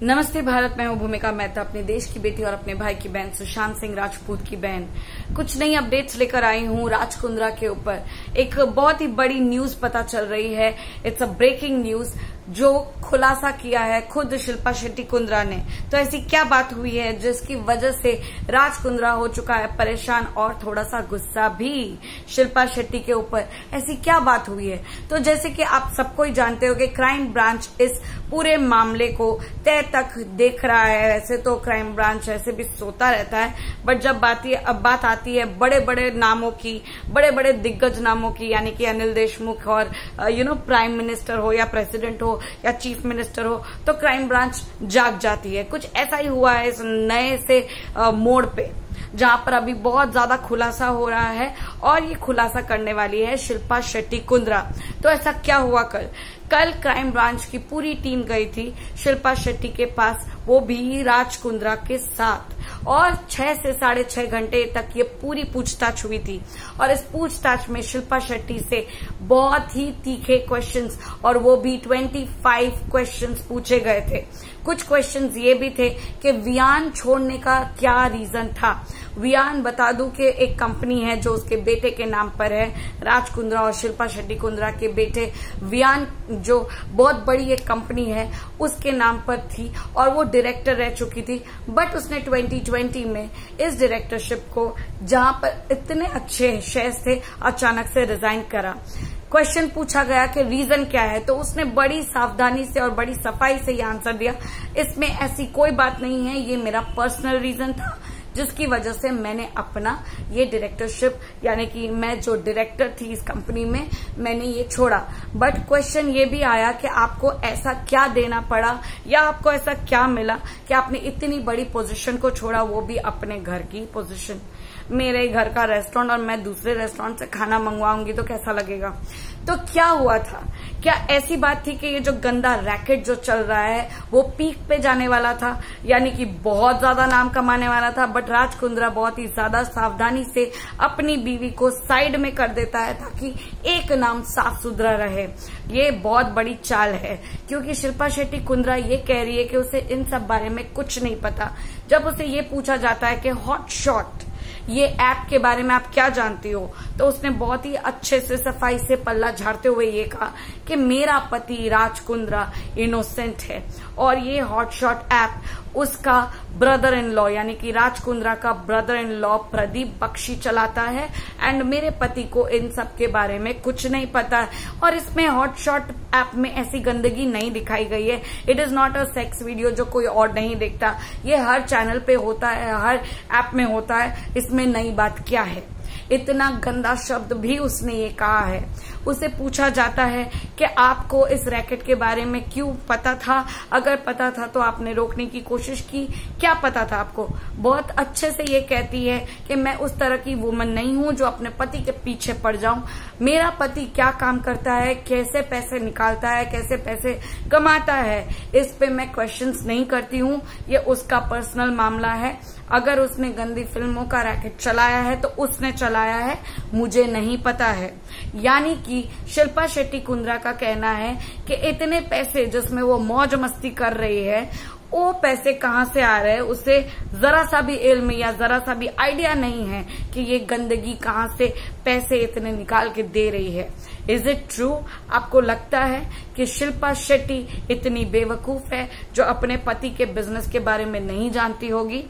नमस्ते भारत, मैं हूं भूमिका मेहता, अपने देश की बेटी और अपने भाई की बहन सुशांत सिंह राजपूत की बहन। कुछ नई अपडेट्स लेकर आई हूं राज कुंद्रा के ऊपर। एक बहुत ही बड़ी न्यूज पता चल रही है। इट्स अ ब्रेकिंग न्यूज जो खुलासा किया है खुद शिल्पा शेट्टी कुंद्रा ने। तो ऐसी क्या बात हुई है जिसकी वजह से राज कुंद्रा हो चुका है परेशान और थोड़ा सा गुस्सा भी शिल्पा शेट्टी के ऊपर। ऐसी क्या बात हुई है? तो जैसे कि आप सबको ही जानते हो कि क्राइम ब्रांच इस पूरे मामले को तय तक देख रहा है। वैसे तो क्राइम ब्रांच ऐसे भी सोता रहता है, बट जब बात आती है बड़े बड़े नामों की, बड़े बड़े दिग्गज नामों की, यानी कि अनिल देशमुख और प्राइम मिनिस्टर हो या प्रेसिडेंट हो या चीफ मिनिस्टर हो, तो क्राइम ब्रांच जाग जाती है। कुछ ऐसा ही हुआ है इस नए से मोड़ पे, जहां पर अभी बहुत ज्यादा खुलासा हो रहा है और ये खुलासा करने वाली है शिल्पा शेट्टी कुंद्रा। तो ऐसा क्या हुआ? कल क्राइम ब्रांच की पूरी टीम गई थी शिल्पा शेट्टी के पास, वो भी राज कुंद्रा के साथ, और 6 से 6.5 घंटे तक ये पूरी पूछताछ हुई थी। और इस पूछताछ में शिल्पा शेट्टी से बहुत ही तीखे क्वेश्चंस, और वो भी 25 क्वेश्चंस पूछे गए थे। कुछ क्वेश्चंस ये भी थे कि वियान छोड़ने का क्या रीजन था। वियान, बता दूं कि एक कंपनी है जो उसके बेटे के नाम पर है, राज कुंद्रा और शिल्पा शेट्टी कुंद्रा के बेटे वियान, जो बहुत बड़ी एक कंपनी है, उसके नाम पर थी और वो डायरेक्टर रह चुकी थी। बट उसने 2020 में इस डायरेक्टरशिप को, जहां पर इतने अच्छे शेयर्स थे, अचानक से रिजाइन करा। क्वेश्चन पूछा गया कि रीजन क्या है, तो उसने बड़ी सावधानी से और बड़ी सफाई से ये आंसर दिया, इसमें ऐसी कोई बात नहीं है, ये मेरा पर्सनल रीजन था जिसकी वजह से मैंने अपना ये डायरेक्टरशिप, यानी कि मैं जो डायरेक्टर थी इस कंपनी में, मैंने ये छोड़ा। बट क्वेश्चन ये भी आया कि आपको ऐसा क्या देना पड़ा या आपको ऐसा क्या मिला कि आपने इतनी बड़ी पोजीशन को छोड़ा, वो भी अपने घर की पोजीशन। मेरे घर का रेस्टोरेंट और मैं दूसरे रेस्टोरेंट से खाना मंगवाऊंगी तो कैसा लगेगा? तो क्या हुआ था? क्या ऐसी बात थी कि ये जो गंदा रैकेट जो चल रहा है वो पीक पे जाने वाला था, यानी कि बहुत ज्यादा नाम कमाने वाला था, बट राज कुंद्रा बहुत ही ज्यादा सावधानी से अपनी बीवी को साइड में कर देता है ताकि एक नाम साफ सुथरा रहे। ये बहुत बड़ी चाल है, क्योंकि शिल्पा शेट्टी कुंद्रा ये कह रही है कि उसे इन सब बारे में कुछ नहीं पता। जब उसे ये पूछा जाता है कि हॉट शॉट ये ऐप के बारे में आप क्या जानती हो, तो उसने बहुत ही अच्छे से सफाई से पल्ला झाड़ते हुए ये कहा कि मेरा पति राज कुंद्रा इनोसेंट है और ये हॉटशॉट ऐप उसका ब्रदर इन लॉ, यानी कि राज कुंद्रा का brother in law Pradeep Bakshi चलाता है, एंड मेरे पति को इन सब के बारे में कुछ नहीं पता है। और इसमें हॉटशॉट ऐप में ऐसी गंदगी नहीं दिखाई गई है। It is not a sex video जो कोई और नहीं देखता, ये हर चैनल पे होता है, हर ऐप में होता है। इसमें नई बात क्या है? इतना गंदा शब्द भी उसने ये कहा है। उसे पूछा जाता है कि आपको इस रैकेट के बारे में क्यों पता था? अगर पता था तो आपने रोकने की कोशिश की, क्या पता था आपको? बहुत अच्छे से ये कहती है कि मैं उस तरह की वुमन नहीं हूं जो अपने पति के पीछे पड़ जाऊं। मेरा पति क्या काम करता है, कैसे पैसे निकालता है, कैसे पैसे कमाता है, इस पे मैं क्वेश्चंस नहीं करती हूं। ये उसका पर्सनल मामला है। अगर उसने गंदी फिल्मों का रैकेट चलाया है तो उसने चलाया है, मुझे नहीं पता है। यानी कि शिल्पा शेट्टी कुंद्रा का कहना है कि इतने पैसे जिसमें वो मौज मस्ती कर रही है, वो पैसे कहाँ से आ रहे हैं उसे जरा सा भी इल्म या जरा सा भी आइडिया नहीं है कि ये गंदगी कहाँ से पैसे इतने निकाल के दे रही है। Is it true? आपको लगता है कि शिल्पा शेट्टी इतनी बेवकूफ है जो अपने पति के बिजनेस के बारे में नहीं जानती होगी?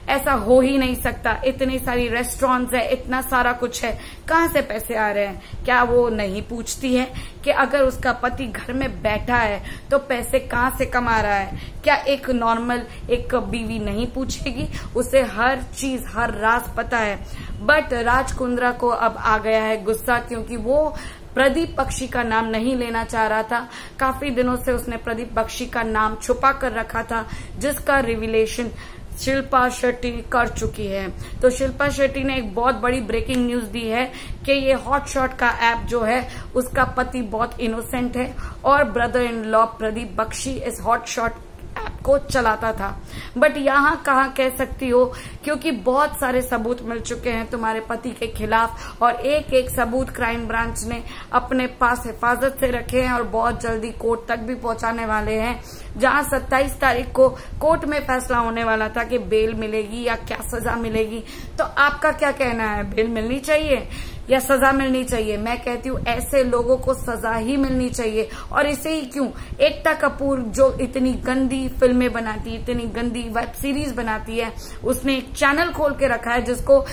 ऐसा हो ही नहीं सकता। इतनी सारी रेस्टोरेंट्स है, इतना सारा कुछ है, कहाँ से पैसे आ रहे हैं? क्या वो नहीं पूछती है कि अगर उसका पति घर में बैठा है तो पैसे कहाँ से कमा रहा है? क्या एक नॉर्मल एक बीवी नहीं पूछेगी? उसे हर चीज, हर राज पता है। बट राज कुंद्रा को अब आ गया है गुस्सा, क्योंकि वो प्रदीप बख्शी का नाम नहीं लेना चाह रहा था। काफी दिनों से उसने प्रदीप बख्शी का नाम छुपा कर रखा था, जिसका रिविलेशन शिल्पा शेट्टी कर चुकी है। तो शिल्पा शेट्टी ने एक बहुत बड़ी ब्रेकिंग न्यूज दी है कि ये हॉटशॉट का ऐप जो है उसका पति बहुत इनोसेंट है और brother in law Pradeep Bakshi इस हॉटशॉट ऐप को चलाता था। बट यहाँ कहाँ कह सकती हो, क्योंकि बहुत सारे सबूत मिल चुके हैं तुम्हारे पति के खिलाफ और एक एक सबूत क्राइम ब्रांच ने अपने पास हिफाजत से रखे हैं और बहुत जल्दी कोर्ट तक भी पहुंचाने वाले हैं, जहां 27 तारीख को कोर्ट में फैसला होने वाला था कि बेल मिलेगी या क्या सजा मिलेगी। तो आपका क्या कहना है, बेल मिलनी चाहिए या सजा मिलनी चाहिए? मैं कहती हूँ ऐसे लोगों को सजा ही मिलनी चाहिए। और इसे ही क्यों, एकता कपूर जो इतनी गंदी फिल्में बनाती है, इतनी गंदी वेब सीरीज बनाती है, उसने एक चैनल खोल के रखा है जिसको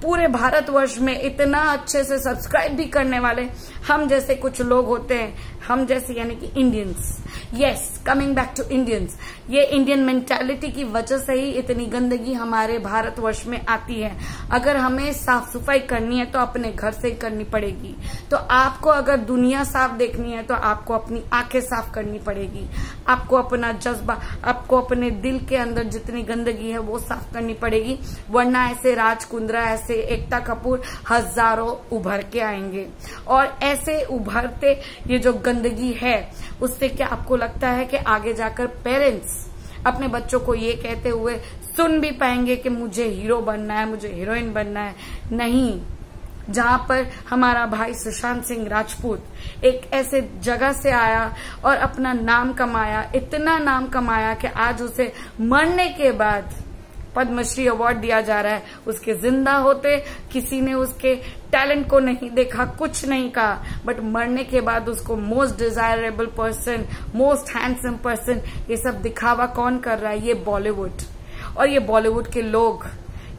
पूरे भारतवर्ष में इतना अच्छे से सब्सक्राइब भी करने वाले हम जैसे कुछ लोग होते हैं, हम जैसे यानी कि Indians. Yes, coming back to Indians, ये इंडियन मेंटालिटी की वजह से ही इतनी गंदगी हमारे भारतवर्ष में आती है। अगर हमें साफ सफाई करनी है तो अपने घर से ही करनी पड़ेगी। तो आपको अगर दुनिया साफ देखनी है तो आपको अपनी आंखें साफ करनी पड़ेगी, आपको अपना जज्बा, आपको अपने दिल के अंदर जितनी गंदगी है वो साफ करनी पड़ेगी, वरना ऐसे राज कुंद्रा, ऐसे एकता कपूर हजारों उभर के आएंगे। और ऐसे उभरते ये जो गंदगी है उससे क्या आपको लगता है कि आगे जाकर पेरेंट्स अपने बच्चों को ये कहते हुए सुन भी पाएंगे कि मुझे हीरो बनना है, मुझे हीरोइन बनना है? नहीं। जहां पर हमारा भाई सुशांत सिंह राजपूत एक ऐसे जगह से आया और अपना नाम कमाया, इतना नाम कमाया कि आज उसे मरने के बाद पद्मश्री अवार्ड दिया जा रहा है। उसके जिंदा होते किसी ने उसके टैलेंट को नहीं देखा, कुछ नहीं कहा, बट मरने के बाद उसको most desirable person, most handsome person, ये सब दिखावा कौन कर रहा है? ये बॉलीवुड। और ये बॉलीवुड के लोग,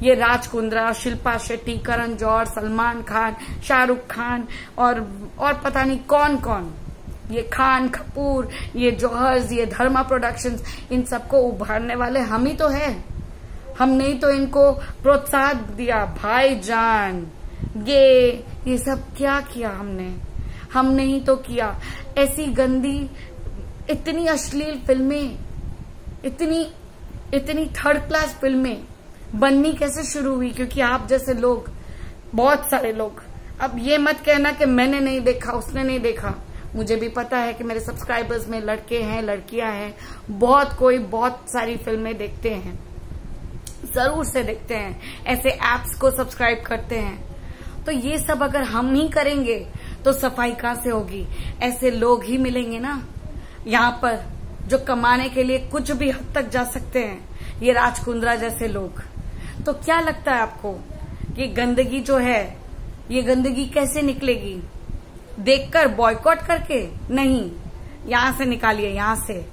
ये राज कुंद्रा, शिल्पा शेट्टी, करण जौहर, सलमान खान, शाहरुख खान और पता नहीं कौन कौन, ये खान कपूर, ये जौहर्स, ये धर्मा प्रोडक्शंस, इन सबको उभारने वाले हम ही तो है। हमने ही तो इनको प्रोत्साहन दिया। भाईजान, ये सब क्या किया हमने ही तो किया। ऐसी गंदी, इतनी अश्लील फिल्में, इतनी थर्ड क्लास फिल्में बननी कैसे शुरू हुई? क्योंकि आप जैसे लोग, बहुत सारे लोग, अब ये मत कहना कि मैंने नहीं देखा, उसने नहीं देखा। मुझे भी पता है कि मेरे सब्सक्राइबर्स में लड़के हैं, लड़कियां हैं, बहुत सारी फिल्में देखते हैं, जरूर से देखते हैं, ऐसे एप्स को सब्सक्राइब करते हैं। तो ये सब अगर हम ही करेंगे तो सफाई कहां से होगी? ऐसे लोग ही मिलेंगे ना यहाँ पर जो कमाने के लिए कुछ भी हद तक जा सकते हैं, ये राज कुंद्रा जैसे लोग। तो क्या लगता है आपको, ये गंदगी जो है, ये गंदगी कैसे निकलेगी? देखकर, बॉयकॉट करके? नहीं, यहां से निकालिए, यहां से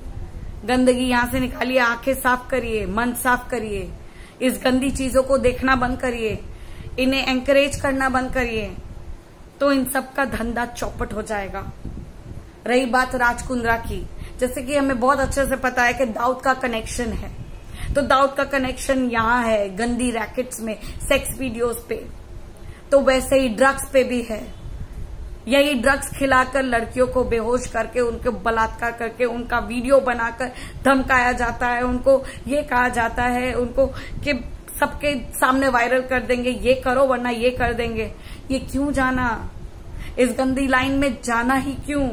गंदगी यहां से निकालिए, आंखें साफ करिए, मन साफ करिए, इस गंदी चीजों को देखना बंद करिए, इन्हें एंकरेज करना बंद करिए, तो इन सब का धंधा चौपट हो जाएगा। रही बात राज कुंद्रा की, जैसे कि हमें बहुत अच्छे से पता है कि दाऊद का कनेक्शन है, तो दाऊद का कनेक्शन यहाँ है गंदी रैकेट्स में, सेक्स वीडियोस पे, तो वैसे ही ड्रग्स पे भी है। यही ड्रग्स खिलाकर लड़कियों को बेहोश करके, उनको बलात्कार करके, उनका वीडियो बनाकर धमकाया जाता है, उनको ये कहा जाता है उनको कि सबके सामने वायरल कर देंगे, ये करो वरना ये कर देंगे। ये क्यों जाना? इस गंदी लाइन में जाना ही क्यों?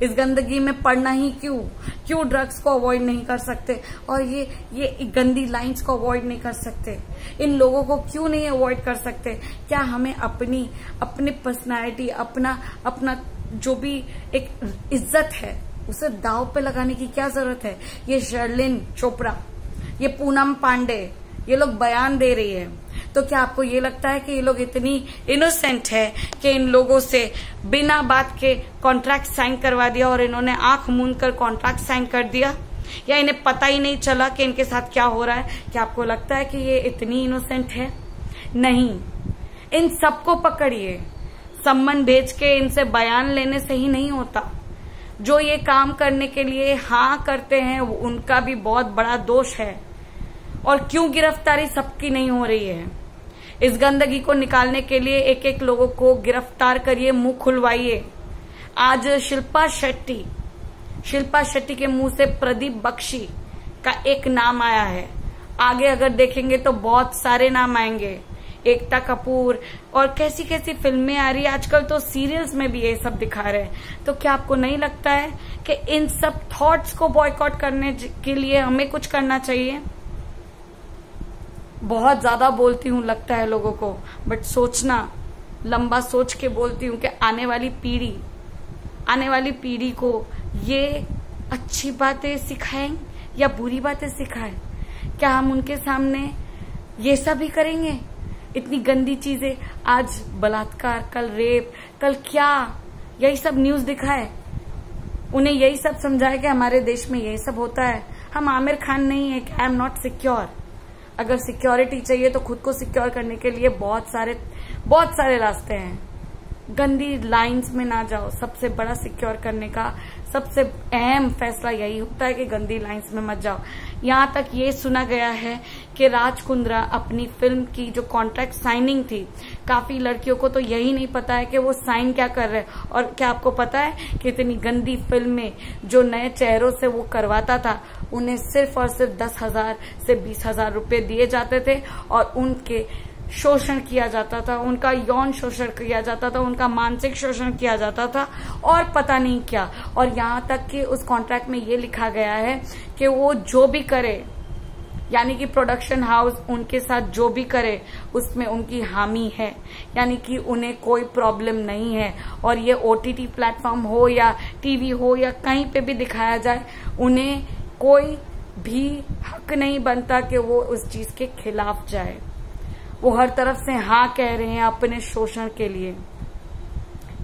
इस गंदगी में पड़ना ही क्यों ड्रग्स को अवॉइड नहीं कर सकते और ये गंदी लाइंस को अवॉइड नहीं कर सकते? इन लोगों को क्यों नहीं अवॉइड कर सकते? क्या हमें अपनी पर्सनालिटी, अपना जो भी एक इज्जत है उसे दांव पे लगाने की क्या जरूरत है? ये शर्लिन चोपड़ा, ये पूनम पांडे, ये लोग बयान दे रही है, तो क्या आपको ये लगता है कि ये लोग इतनी इनोसेंट है कि इन लोगों से बिना बात के कॉन्ट्रैक्ट साइन करवा दिया और इन्होंने आंख मूंद कर कॉन्ट्रैक्ट साइन कर दिया, या इन्हें पता ही नहीं चला कि इनके साथ क्या हो रहा है? क्या आपको लगता है कि ये इतनी इनोसेंट है? नहीं, इन सबको पकड़िए, सम्मन भेज के इनसे बयान लेने से ही नहीं होता। जो ये काम करने के लिए हाँ करते हैं उनका भी बहुत बड़ा दोष है। और क्यों गिरफ्तारी सबकी नहीं हो रही है? इस गंदगी को निकालने के लिए एक एक लोगों को गिरफ्तार करिए, मुंह खुलवाइए। आज शिल्पा शेट्टी के मुंह से प्रदीप बख्शी का एक नाम आया है, आगे अगर देखेंगे तो बहुत सारे नाम आएंगे। एकता कपूर और कैसी कैसी फिल्में आ रही है आजकल, तो सीरियल्स में भी ये सब दिखा रहे हैं। तो क्या आपको नहीं लगता है कि इन सब थॉट्स को बॉयकॉट करने के लिए हमें कुछ करना चाहिए? बहुत ज्यादा बोलती हूँ लगता है लोगों को, बट सोचना, लंबा सोच के बोलती हूँ कि आने वाली पीढ़ी को ये अच्छी बातें सिखाएं या बुरी बातें सिखाएं? क्या हम उनके सामने ये सब ही करेंगे? इतनी गंदी चीजें, आज बलात्कार, कल रेप, कल क्या, यही सब न्यूज दिखाए, उन्हें यही सब समझाए कि हमारे देश में यही सब होता है। हम आमिर खान नहीं है कि आई एम नॉट सिक्योर। अगर सिक्योरिटी चाहिए तो खुद को सिक्योर करने के लिए बहुत सारे रास्ते हैं। गंदी लाइंस में ना जाओ। सबसे बड़ा सिक्योर करने का सबसे अहम फैसला यही होता है कि गंदी लाइंस में मत जाओ। यहाँ तक ये सुना गया है कि राज कुंद्रा अपनी फिल्म की जो कॉन्ट्रैक्ट साइनिंग थी, काफी लड़कियों को तो यही नहीं पता है कि वो साइन क्या कर रहे हैं। और क्या आपको पता है कि इतनी गंदी फिल्म में जो नए चेहरों से वो करवाता था, उन्हें सिर्फ और सिर्फ 10,000 से 20,000 रुपए दिए जाते थे और उनके शोषण किया जाता था, उनका यौन शोषण किया जाता था, उनका मानसिक शोषण किया जाता था और पता नहीं क्या। और यहाँ तक कि उस कॉन्ट्रैक्ट में ये लिखा गया है कि वो जो भी करे, यानी कि प्रोडक्शन हाउस उनके साथ जो भी करे उसमें उनकी हामी है, यानी कि उन्हें कोई प्रॉब्लम नहीं है। और ये OTT प्लेटफॉर्म हो या टीवी हो या कहीं पे भी दिखाया जाए, उन्हें कोई भी हक नहीं बनता कि वो उस चीज के खिलाफ जाए। वो हर तरफ से हाँ कह रहे हैं अपने शोषण के लिए।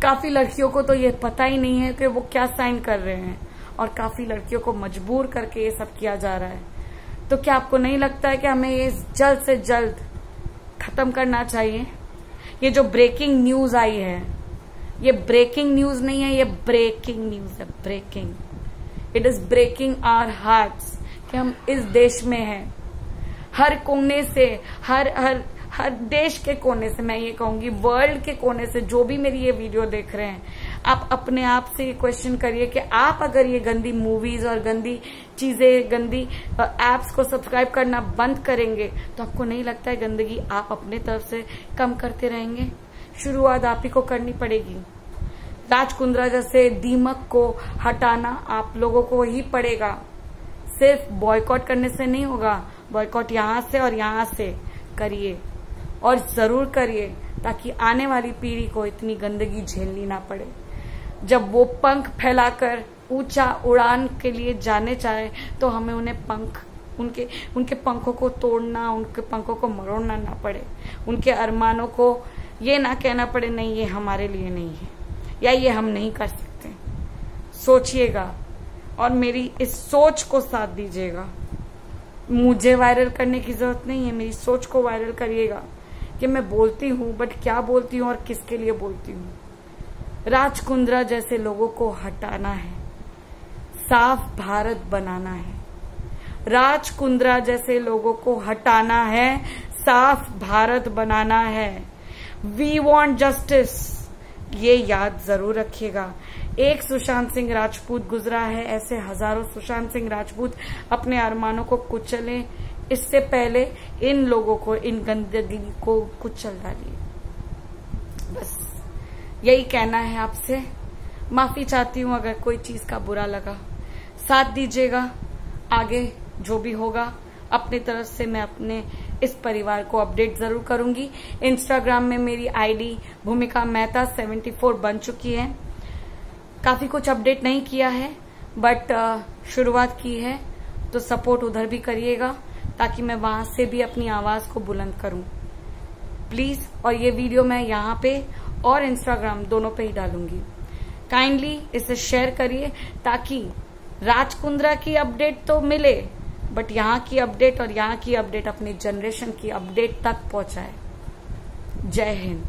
काफी लड़कियों को तो ये पता ही नहीं है कि वो क्या साइन कर रहे हैं और काफी लड़कियों को मजबूर करके ये सब किया जा रहा है। तो क्या आपको नहीं लगता है कि हमें ये जल्द से जल्द खत्म करना चाहिए? ये जो ब्रेकिंग न्यूज आई है, ये ब्रेकिंग न्यूज नहीं है, ये ब्रेकिंग न्यूज है। Breaking, it is breaking our hearts कि हम इस देश में हैं। हर कोने से, हर देश के कोने से, मैं ये कहूंगी वर्ल्ड के कोने से, जो भी मेरी ये वीडियो देख रहे हैं, आप अपने आप से क्वेश्चन करिए कि आप अगर ये गंदी मूवीज और गंदी चीजें, गंदी एप्स को सब्सक्राइब करना बंद करेंगे तो आपको नहीं लगता है गंदगी आप अपने तरफ से कम करते रहेंगे? शुरुआत आप ही को करनी पड़ेगी। राज कुंद्रा जैसे दीमक को हटाना आप लोगों को ही पड़ेगा। सिर्फ बॉयकॉट करने से नहीं होगा। बॉयकॉट यहाँ से और यहाँ से करिए, और जरूर करिए, ताकि आने वाली पीढ़ी को इतनी गंदगी झेलनी ना पड़े। जब वो पंख फैलाकर ऊंचा उड़ान के लिए जाने चाहे तो हमें उनके पंखों को तोड़ना, उनके पंखों को मरोड़ना ना पड़े। उनके अरमानों को ये ना कहना पड़े नहीं ये हमारे लिए नहीं है या ये हम नहीं कर सकते। सोचिएगा और मेरी इस सोच को साथ दीजिएगा। मुझे वायरल करने की जरूरत नहीं है, मेरी सोच को वायरल करिएगा कि मैं बोलती हूँ, बट क्या बोलती हूँ और किसके लिए बोलती हूँ। राज कुंद्रा जैसे लोगों को हटाना है, साफ भारत बनाना है। राज कुंद्रा जैसे लोगों को हटाना है, साफ भारत बनाना है। वी वॉन्ट जस्टिस, ये याद जरूर रखिएगा। एक सुशांत सिंह राजपूत गुजरा है, ऐसे हजारों सुशांत सिंह राजपूत अपने अरमानों को कुचलें। इससे पहले इन लोगों को, इन गंदगी को कुचल डालिए। बस यही कहना है आपसे। माफी चाहती हूँ अगर कोई चीज का बुरा लगा। साथ दीजिएगा, आगे जो भी होगा अपनी तरफ से मैं अपने इस परिवार को अपडेट जरूर करूंगी। इंस्टाग्राम में मेरी आईडी भूमिका मेहता 74 बन चुकी है। काफी कुछ अपडेट नहीं किया है, बट शुरुआत की है, तो सपोर्ट उधर भी करिएगा ताकि मैं वहां से भी अपनी आवाज को बुलंद करूं प्लीज। और ये वीडियो मैं यहाँ पे और इंस्टाग्राम दोनों पे ही डालूंगी। काइंडली इसे शेयर करिए ताकि राज कुंद्रा की अपडेट तो मिले, बट यहाँ की अपडेट और यहाँ की अपडेट अपनी जनरेशन की अपडेट तक पहुंचाए। जय हिंद।